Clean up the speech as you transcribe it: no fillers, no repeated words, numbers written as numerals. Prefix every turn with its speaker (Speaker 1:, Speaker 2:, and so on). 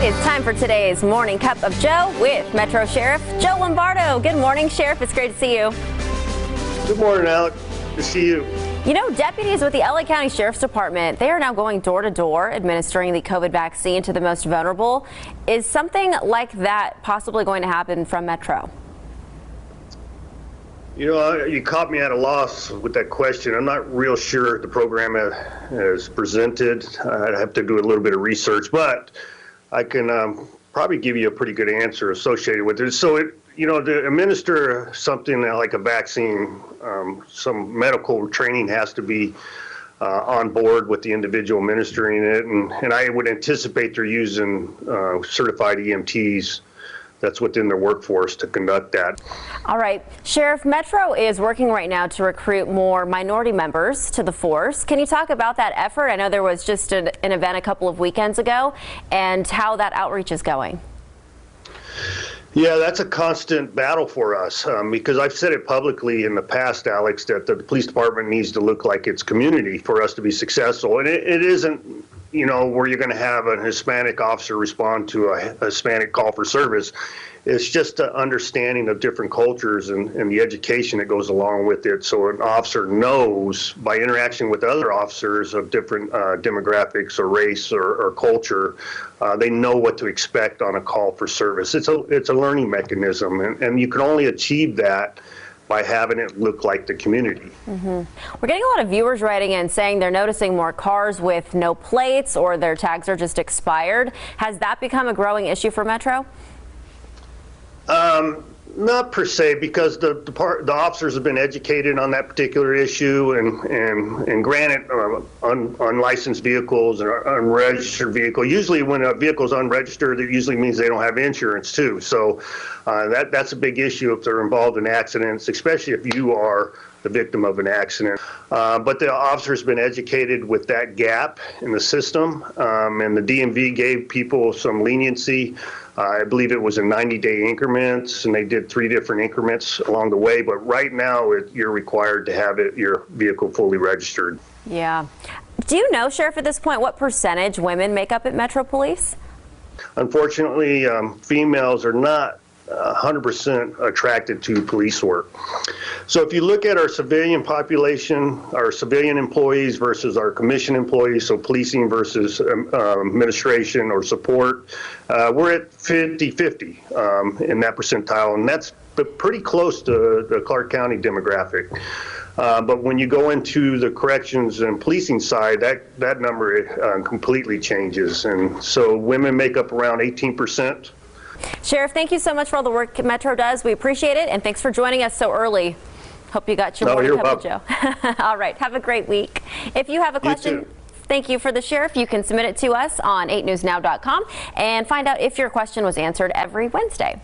Speaker 1: It's time for today's Morning Cup of Joe with Metro Sheriff Joe Lombardo. Good morning, Sheriff. It's great to see you.
Speaker 2: Good morning, Alex. Good to see you.
Speaker 1: You know, deputies with the LA County Sheriff's Department, they are now going door to door administering the COVID vaccine to the most vulnerable. Is something like that possibly going to happen from Metro?
Speaker 2: You know, you caught me at a loss with that question. I'm not real sure the program has presented. I'd have to do a little bit of research, but I can probably give you a pretty good answer associated with it. So, to administer something like a vaccine, some medical training has to be on board with the individual administering it, and I would anticipate they're using certified EMTs that's within their workforce to conduct that.
Speaker 1: All right, Sheriff, Metro is working right now to recruit more minority members to the force. Can you talk about that effort? I know there was just an event a couple of weekends ago, and how that outreach is going.
Speaker 2: Yeah, that's a constant battle for us because I've said it publicly in the past, Alex, that the police department needs to look like its community for us to be successful. And it isn't, where you're going to have an Hispanic officer respond to a Hispanic call for service. It's just an understanding of different cultures and the education that goes along with it. So an officer knows by interaction with other officers of different demographics or race or culture, they know what to expect on a call for service. It's a learning mechanism, and you can only achieve that by having it look like the community.
Speaker 1: Mm-hmm. We're getting a lot of viewers writing in saying they're noticing more cars with no plates or their tags are just expired. Has that become a growing issue for Metro?
Speaker 2: Not per se, because the officers have been educated on that particular issue, and granted, unlicensed vehicles and unregistered vehicle. Usually, when a vehicle is unregistered, it usually means they don't have insurance too. So that's a big issue if they're involved in accidents, especially if you are the victim of an accident. But the officer's been educated with that gap in the system, and the DMV gave people some leniency. I believe it was in 90-day increments, and they did 3 different increments along the way. But right now, you're required to have your vehicle fully registered.
Speaker 1: Yeah. Do you know, Sheriff, at this point, what percentage women make up at Metro Police?
Speaker 2: Unfortunately, females are not 100% attracted to police work. So if you look at our civilian population, our civilian employees versus our commissioned employees, so policing versus administration or support, we're at 50-50 in that percentile, and that's pretty close to the Clark County demographic. But when you go into the corrections and policing side, that number completely changes, and so women make up around 18%.
Speaker 1: Sheriff, thank you so much for all the work Metro does. We appreciate it, and thanks for joining us so early. Hope you got your morning cup of Joe. All right, have a great week. If you have a question, thank you for the Sheriff. You can submit it to us on 8newsnow.com and find out if your question was answered every Wednesday.